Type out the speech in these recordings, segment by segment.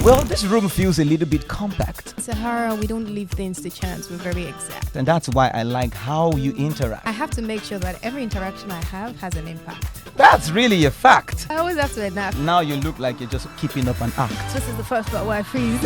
Well, this room feels a little bit compact. Sahara, we don't leave things to chance. We're very exact. And that's why I like how you interact. I have to make sure that every interaction I have has an impact. That's really a fact. I always have to adapt. Now you look like you're just keeping up an act. This is the first part where I freeze.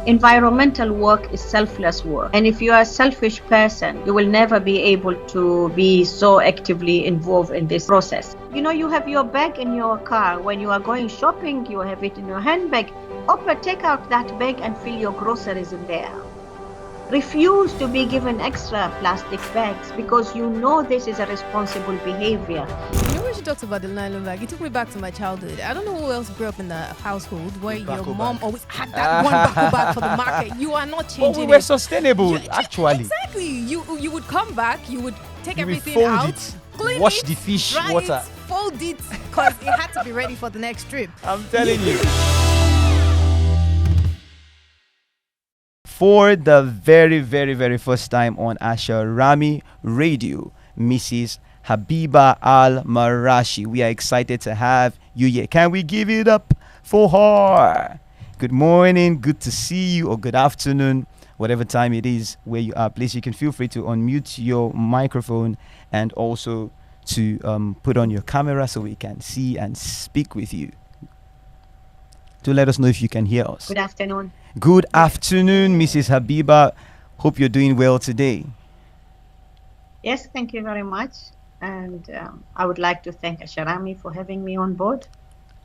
Environmental work is selfless work. And if you are a selfish person, you will never be able to be so actively involved in this process. You know, you have your bag in your car. When you are going shopping, you have it in your handbag. Take out that bag and fill your groceries in there. Refuse to be given extra plastic bags because you know this is a responsible behavior. You know when she talks about the nylon bag, it took me back to my childhood. I don't know who else grew up in the household where your mom always had that one bako bag for the market. You are not changing But we were sustainable, actually. Exactly. You would come back, you would take everything fold out, it, clean wash it, the fish dry water. it, fold it, because it had to be ready for the next trip. I'm telling you. For the very, very, very first time on Asharami Radio, Mrs. Habiba Al Mar. We are excited to have you here. Can we give it up for her? Good morning, good to see you, or good afternoon, whatever time it is where you are. Please, you can feel free to unmute your microphone and also to put on your camera so we can see and speak with you. To let us know if you can hear us. Good afternoon. Good afternoon, Mrs. Habiba. Hope you're doing well today. Yes, thank you very much. And I would like to thank Asharami for having me on board.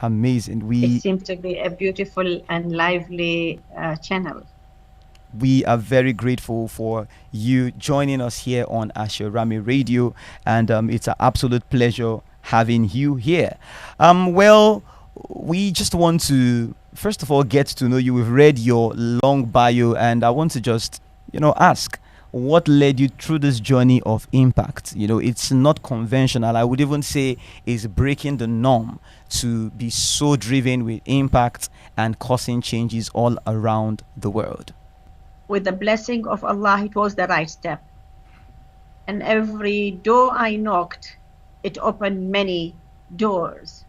Amazing. It seems to be a beautiful and lively channel. We are very grateful for you joining us here on Asharami Radio, and it's an absolute pleasure having you here. Well, we just want to first of all get to know you. We've read your long bio, and I want to just ask, what led you through this journey of impact? It's not conventional. I would even say it's breaking the norm to be so driven with impact and causing changes all around the world. With the blessing of Allah, it was the right step. And every door I knocked, it opened many doors.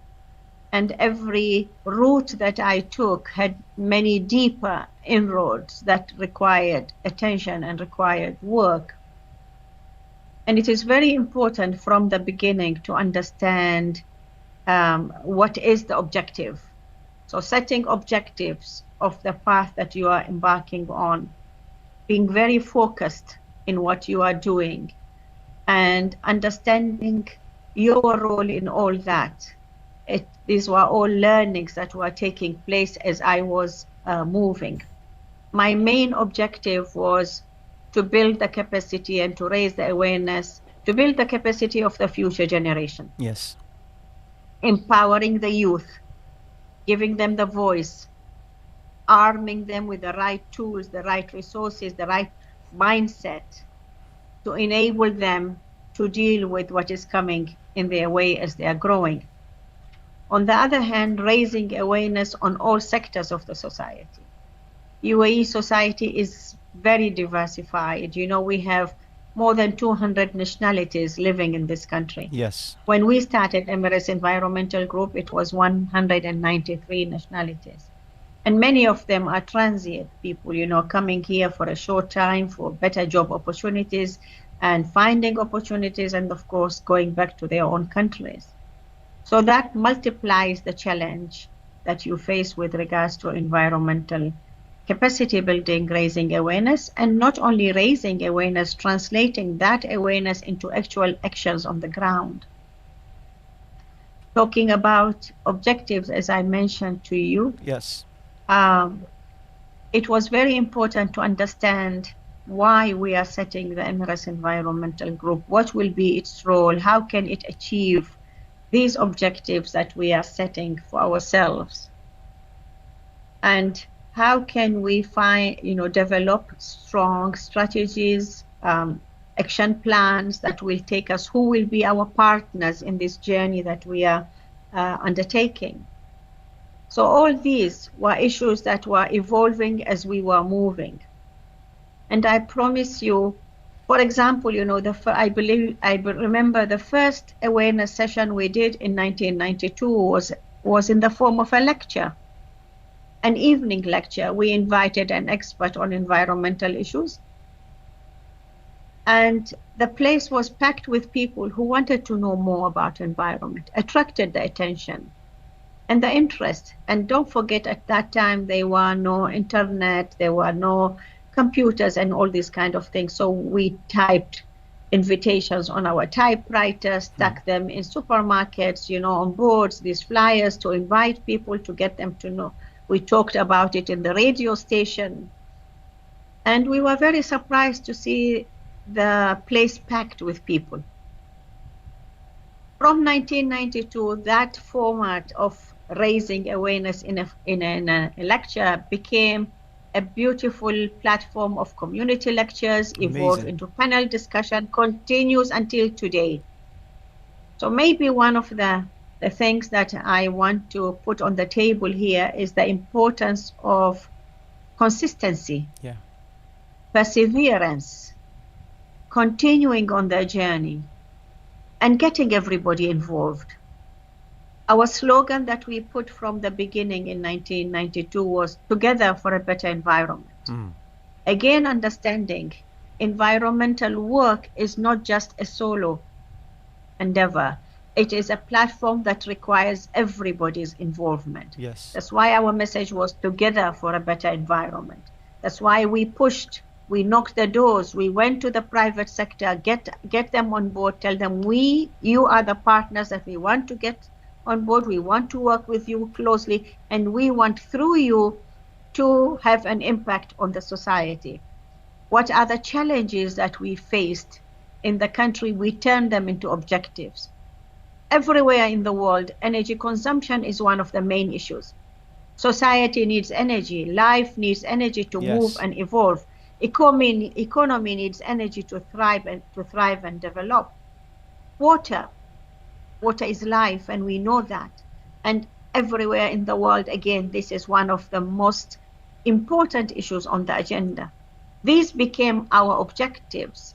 And every route that I took had many deeper inroads that required attention and required work. And it is very important from the beginning to understand what is the objective. So setting objectives of the path that you are embarking on, being very focused in what you are doing, and understanding your role in all that. These were all learnings that were taking place as I was moving. My main objective was to build the capacity and to raise the awareness, to build the capacity of the future generation. Yes. Empowering the youth, giving them the voice, arming them with the right tools, the right resources, the right mindset to enable them to deal with what is coming in their way as they are growing. On the other hand, raising awareness on all sectors of the society. UAE society is very diversified. We have more than 200 nationalities living in this country. Yes. When we started Emirates Environmental Group, it was 193 nationalities. And many of them are transient people, coming here for a short time for better job opportunities and finding opportunities, and of course, going back to their own countries. So that multiplies the challenge that you face with regards to environmental capacity building, raising awareness, and not only raising awareness, translating that awareness into actual actions on the ground. Talking about objectives, as I mentioned to you. Yes. It was very important to understand why we are setting the Emirates Environmental Group, what will be its role, how can it achieve these objectives that we are setting for ourselves, and how can we develop strong strategies, action plans that will take us, who will be our partners in this journey that we are undertaking. So all these were issues that were evolving as we were moving. And I promise you, for example, I remember the first awareness session we did in 1992 was in the form of a lecture. an evening lecture. We invited an expert on environmental issues. And the place was packed with people who wanted to know more about environment, attracted the attention and the interest. And don't forget, at that time, there were no internet, there were no computers and all these kind of things. So we typed invitations on our typewriters, stuck them in supermarkets, on boards, these flyers to invite people, to get them to know. We talked about it in the radio station. And we were very surprised to see the place packed with people. From 1992, that format of raising awareness in a lecture became a beautiful platform of community lectures, evolved into panel discussion, continues until today. So maybe one of the things that I want to put on the table here is the importance of consistency, perseverance, continuing on the journey, and getting everybody involved. Our slogan that we put from the beginning in 1992 was "Together for a Better Environment." Again, understanding environmental work is not just a solo endeavor. It is a platform that requires everybody's involvement. Yes. That's why our message was "Together for a Better Environment." That's why we pushed, we knocked the doors, we went to the private sector, get them on board, tell them you are the partners that we want to get on board, we want to work with you closely, and we want through you to have an impact on the society. What are the challenges that we faced in the country? We turn them into objectives. Everywhere in the world, energy consumption is one of the main issues. Society needs energy, life needs energy to move and evolve. Economy needs energy to thrive and develop. Water is life, and we know that. And everywhere in the world, again, this is one of the most important issues on the agenda. These became our objectives.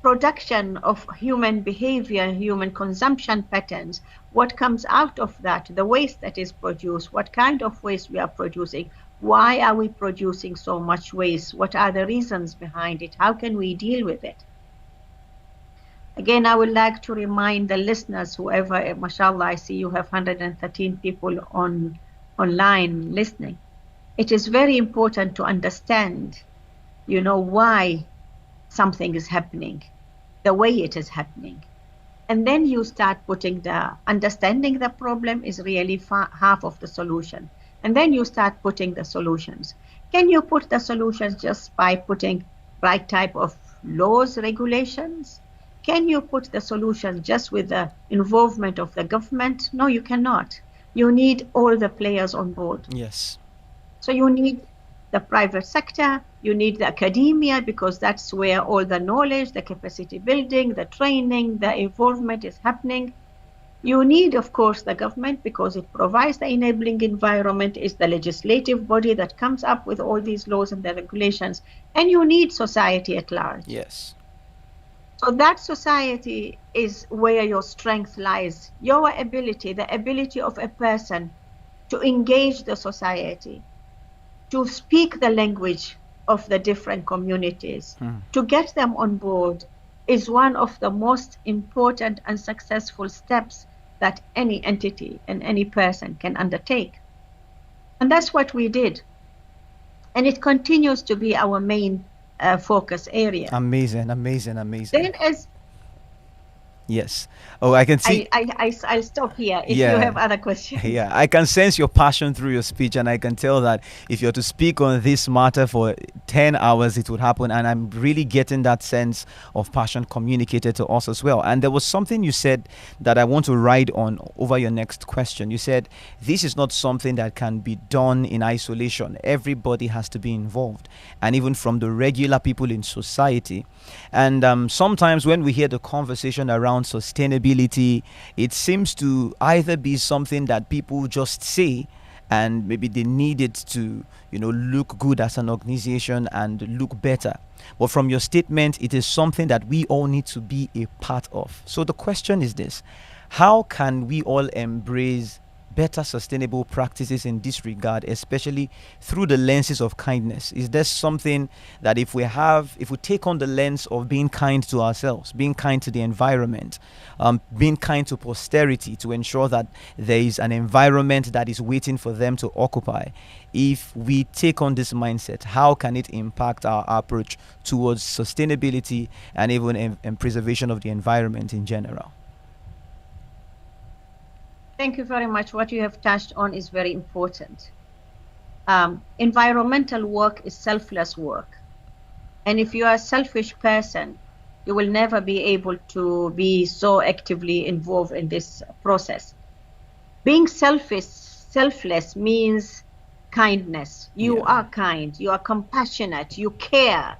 Production of human behavior, human consumption patterns, what comes out of that, the waste that is produced, what kind of waste we are producing, why are we producing so much waste, what are the reasons behind it, how can we deal with it? Again, I would like to remind the listeners, whoever, mashallah, I see you have 113 people online listening. It is very important to understand, why something is happening, the way it is happening. And then you start understanding the problem is really half of the solution. And then you start putting the solutions. Can you put the solutions just by putting right type of laws, regulations? Can you put the solution just with the involvement of the government? No, you cannot. You need all the players on board. Yes. So you need the private sector, you need the academia, because that's where all the knowledge, the capacity building, the training, the involvement is happening. You need, of course, the government, because it provides the enabling environment, is the legislative body that comes up with all these laws and the regulations. And you need society at large. Yes. So that society is where your strength lies, your ability, the ability of a person to engage the society, to speak the language of the different communities, to get them on board is one of the most important and successful steps that any entity and any person can undertake. And that's what we did. And it continues to be our main focus area. Amazing. Then Yes. Oh, I can see. I'll stop here if you have other questions. Yeah, I can sense your passion through your speech, and I can tell that if you're to speak on this matter for 10 hours, it would happen. And I'm really getting that sense of passion communicated to us as well. And there was something you said that I want to ride on over your next question. You said this is not something that can be done in isolation. Everybody has to be involved, and even from the regular people in society. And sometimes when we hear the conversation around sustainability, it seems to either be something that people just say, and maybe they need it to, look good as an organization and look better. But from your statement, it is something that we all need to be a part of. So the question is this: how can we all embrace better sustainable practices in this regard, especially through the lenses of kindness? Is there something that if we take on the lens of being kind to ourselves, being kind to the environment, being kind to posterity, to ensure that there is an environment that is waiting for them to occupy, if we take on this mindset, how can it impact our approach towards sustainability and even preservation of the environment in general? Thank you very much. What you have touched on is very important. Environmental work is selfless work. And if you are a selfish person, you will never be able to be so actively involved in this process. Being selfless means kindness. You are kind, you are compassionate, you care.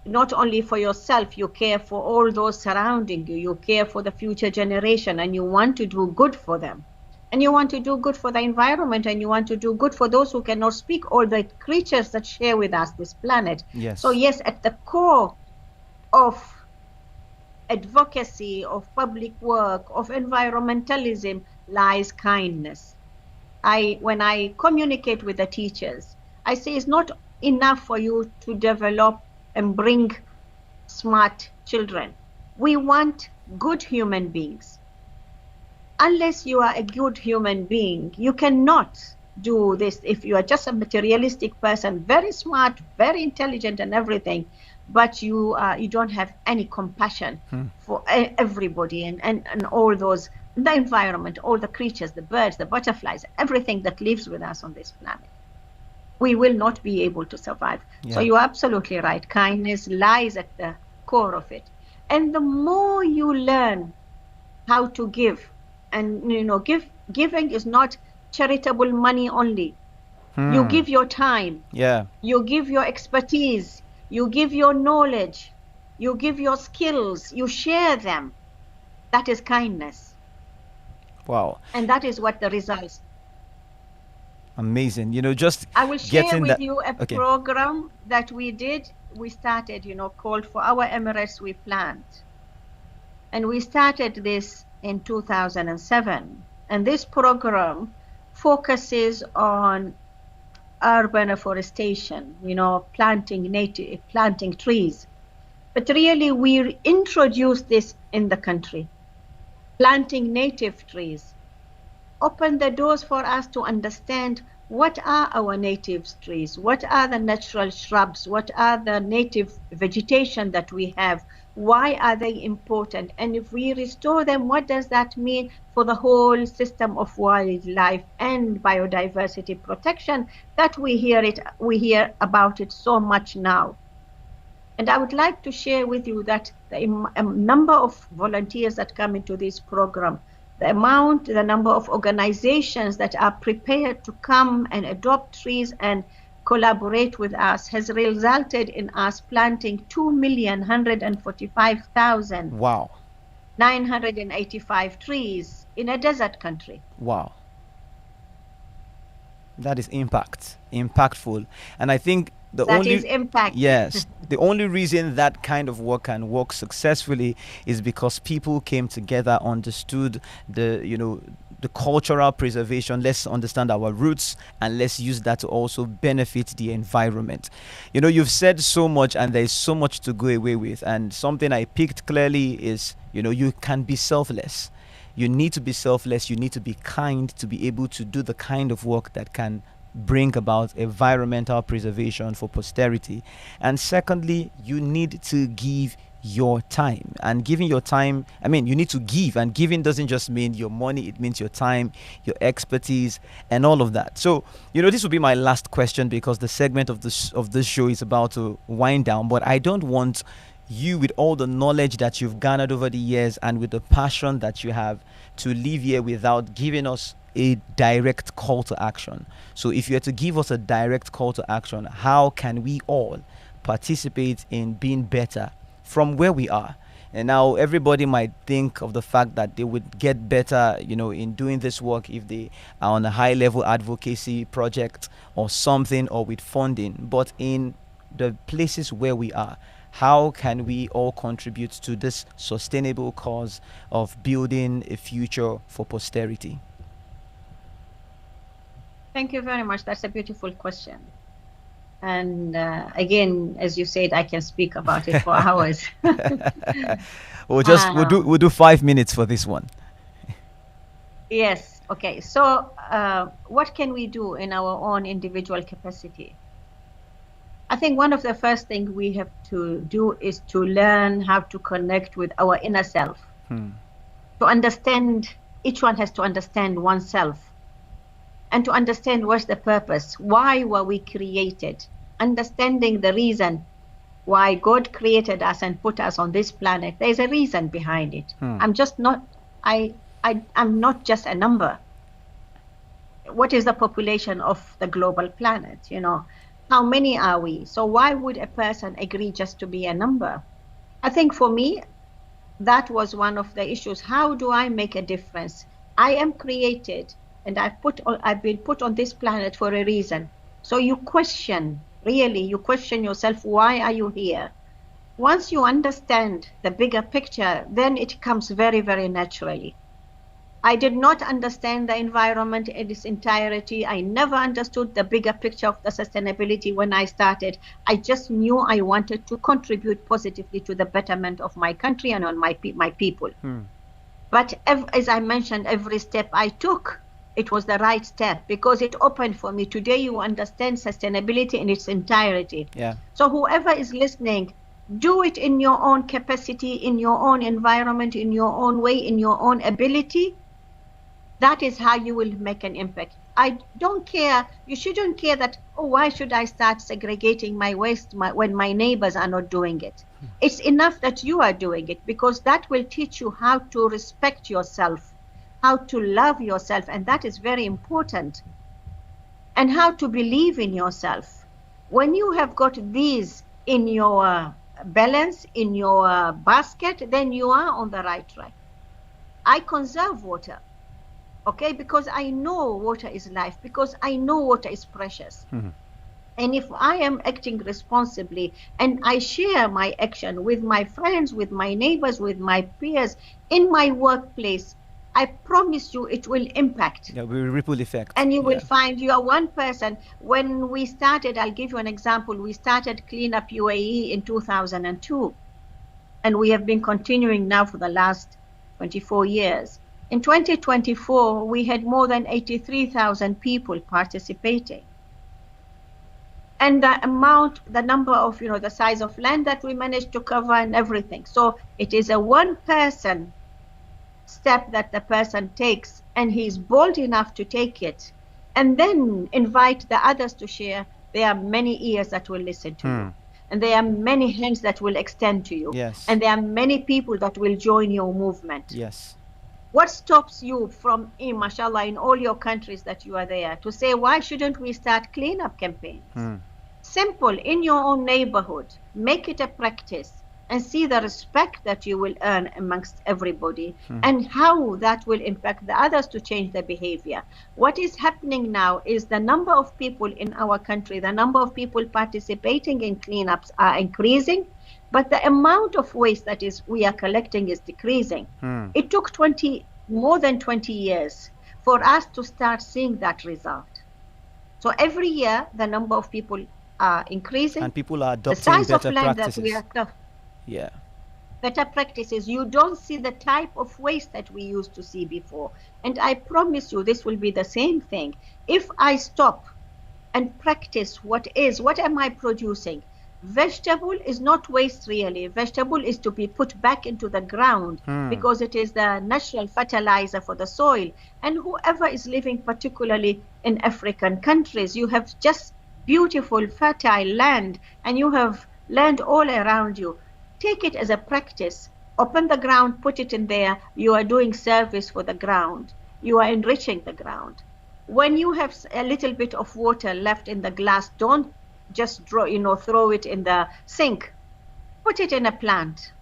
Not only for yourself, you care for all those surrounding you, you care for the future generation, and you want to do good for them. And you want to do good for the environment, and you want to do good for those who cannot speak, all the creatures that share with us this planet. Yes. So yes, at the core of advocacy, of public work, of environmentalism lies kindness. When I communicate with the teachers, I say it's not enough for you to develop and bring smart children. We want good human beings. Unless you are a good human being, you cannot do this. If you are just a materialistic person, very smart, very intelligent and everything, but you don't have any compassion for everybody and all those, the environment, all the creatures, the birds, the butterflies, everything that lives with us on this planet, we will not be able to survive. So you're absolutely right. Kindness lies at the core of it. And the more you learn how to give, and giving is not charitable money only. You give your time, you give your expertise, you give your knowledge, you give your skills, you share them. That is kindness. Wow. And that is what the results. Amazing. I will share with you a program that we did. We started, called For Our Emirates We Plant. And we started this in 2007. And this program focuses on urban afforestation, planting trees. But really, we introduced this in the country. Planting native trees. Open the doors for us to understand what are our native trees, what are the natural shrubs, what are the native vegetation that we have, why are they important, and if we restore them, what does that mean for the whole system of wildlife and biodiversity protection that we hear about it so much now. And I would like to share with you that the number of volunteers that come into this program, the number of organizations that are prepared to come and adopt trees and collaborate with us has resulted in us planting 2,145,000 wow 985 trees in a desert country. Wow. That is impactful. And I think that is impact. Yes. The only reason that kind of work can work successfully is because people came together, understood the cultural preservation. Let's understand our roots and let's use that to also benefit the environment. You've said so much and there's so much to go away with. And something I picked clearly is, you can be selfless. You need to be selfless. You need to be kind to be able to do the kind of work that can bring about environmental preservation for posterity. And secondly, you need to give your time. And giving your time, you need to give, and giving doesn't just mean your money, it means your time, your expertise, and all of that. So this will be my last question, because the segment of this show is about to wind down. But I don't want you, with all the knowledge that you've garnered over the years and with the passion that you have, to leave here without giving us a direct call to action. So if you had to give us a direct call to action, how can we all participate in being better from where we are? And now everybody might think of the fact that they would get better, in doing this work if they are on a high level advocacy project or something, or with funding. But in the places where we are, how can we all contribute to this sustainable cause of building a future for posterity? Thank you very much. That's a beautiful question. And again, as you said, I can speak about it for hours. We'll do 5 minutes for this one. Yes. Okay. So, what can we do in our own individual capacity? I think one of the first things we have to do is to learn how to connect with our inner self. To understand, each one has to understand oneself, and to understand what's the purpose. Why were we created? Understanding the reason why God created us and put us on this planet. There's a reason behind it. I'm not just a number. What is the population of the global planet? You know, how many are we? So why would a person agree just to be a number? I think for me, that was one of the issues. How do I make a difference? I am created, and I've been put on this planet for a reason. So you question yourself, why are you here? Once you understand the bigger picture, then it comes very, very naturally. I did not understand the environment in its entirety. I never understood the bigger picture of the sustainability when I started. I just knew I wanted to contribute positively to the betterment of my country and on my people. But as I mentioned, every step I took, it was the right step because it opened for me. Today you understand sustainability in its entirety. Yeah. So whoever is listening, do it in your own capacity, in your own environment, in your own way, in your own ability. That is how you will make an impact. I don't care. You shouldn't care that, oh, why should I start segregating my waste when my neighbors are not doing it? It's enough that you are doing it, because that will teach you how to respect yourself, how to love yourself, and that is very important, and how to believe in yourself. When you have got these in your balance, in your basket, then you are on the right track. I conserve water. Okay, because I know water is life, because I know water is precious. And if I am acting responsibly and I share my action with my friends, with my neighbors, with my peers, in my workplace, I promise you it will impact. Yeah, we ripple effect. And you will find you are one person. When we started, I'll give you an example. We started Clean Up UAE in 2002. And we have been continuing now for the last 24 years. In 2024, we had more than 83,000 people participating. And the number of, the size of land that we managed to cover and everything. So it is a one-person step that the person takes, and he's bold enough to take it, and then invite the others to share. There are many ears that will listen to you. And there are many hands that will extend to you. Yes. And there are many people that will join your movement. Yes. What stops you from, mashallah, in all your countries that you are there, to say, why shouldn't we start cleanup campaigns? Simple, in your own neighborhood. Make it a practice and see the respect that you will earn amongst everybody, and how that will impact the others to change their behavior. What is happening now is the number of people in our country, the number of people participating in cleanups are increasing, but the amount of waste that we are collecting is decreasing. It took more than 20 years for us to start seeing that result. So every year, the number of people are increasing. And people are adopting the size better of land practices. That better practices. You don't see the type of waste that we used to see before. And I promise you, this will be the same thing. If I stop and practice what am I producing? Vegetable is not waste really. Vegetable is to be put back into the ground because it is the natural fertilizer for the soil. And whoever is living particularly in African countries, you have just beautiful fertile land, and you have land all around you. Take it as a practice. Open the ground, put it in there. You are doing service for the ground. You are enriching the ground. When you have a little bit of water left in the glass, don't just throw it in the sink. Put it in a plant.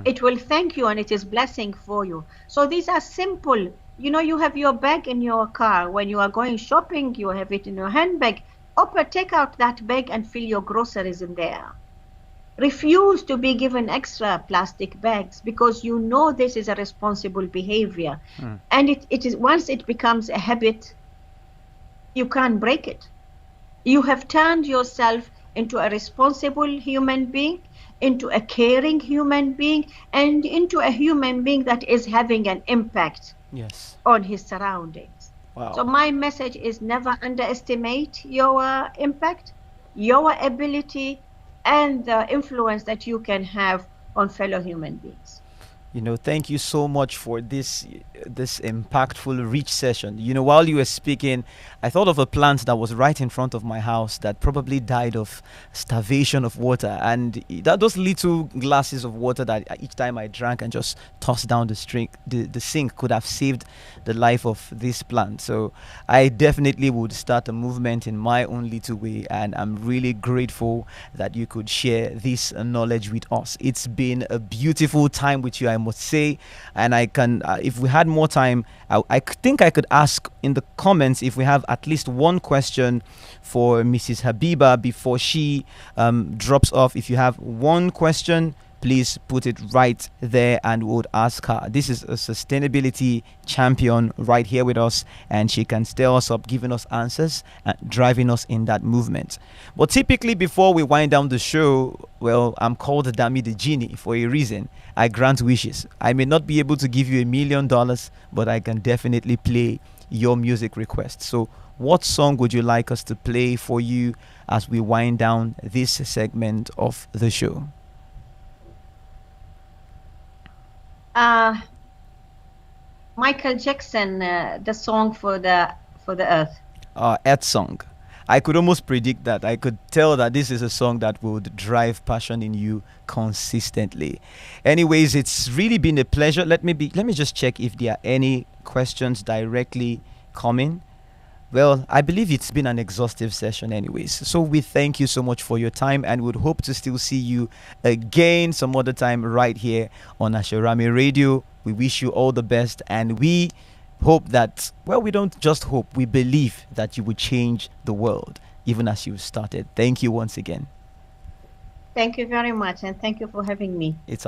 It will thank you, and it is blessing for you. So these are simple. You have your bag in your car. When you are going shopping, you have it in your handbag. Take out that bag and fill your groceries in there. Refuse to be given extra plastic bags, because this is a responsible behavior. And it is, once it becomes a habit, You can't break it. You have turned yourself into a responsible human being, into a caring human being, and into a human being that is having an impact Yes. on his surroundings. So Wow. my message is never underestimate your impact, your ability, and the influence that you can have on fellow human beings. Thank you so much for this impactful, rich session. While you were speaking, I thought of a plant that was right in front of my house that probably died of starvation of water, and those little glasses of water that each time I drank and just tossed down the sink could have saved the life of this plant. So I definitely would start a movement in my own little way, and I'm really grateful that you could share this knowledge with us. It's been a beautiful time with you, I must say, and I can, if we had more time, think I could ask in the comments if we have at least one question for Mrs. Habiba before she drops off. If you have one question, please put it right there and we'll ask her. This is a sustainability champion right here with us, and she can stir us up, giving us answers and driving us in that movement. But typically, before we wind down the show, well, I'm called Dami the Genie for a reason. I grant wishes. I may not be able to give you $1 million, but I can definitely play your music request. So, what song would you like us to play for you as we wind down this segment of the show? Uh, Michael Jackson, the song for the earth. Earth song. I could almost predict that. I could tell that this is a song that would drive passion in you consistently. Anyways, it's really been a pleasure. Let me just check if there are any questions directly coming. Well, I believe it's been an exhaustive session, anyways. So we thank you so much for your time, and would hope to still see you again some other time right here on Asharami Radio. We wish you all the best, and we hope that, well, we don't just hope, we believe that you will change the world, even as you started. Thank you once again. Thank you very much, and thank you for having me. It's our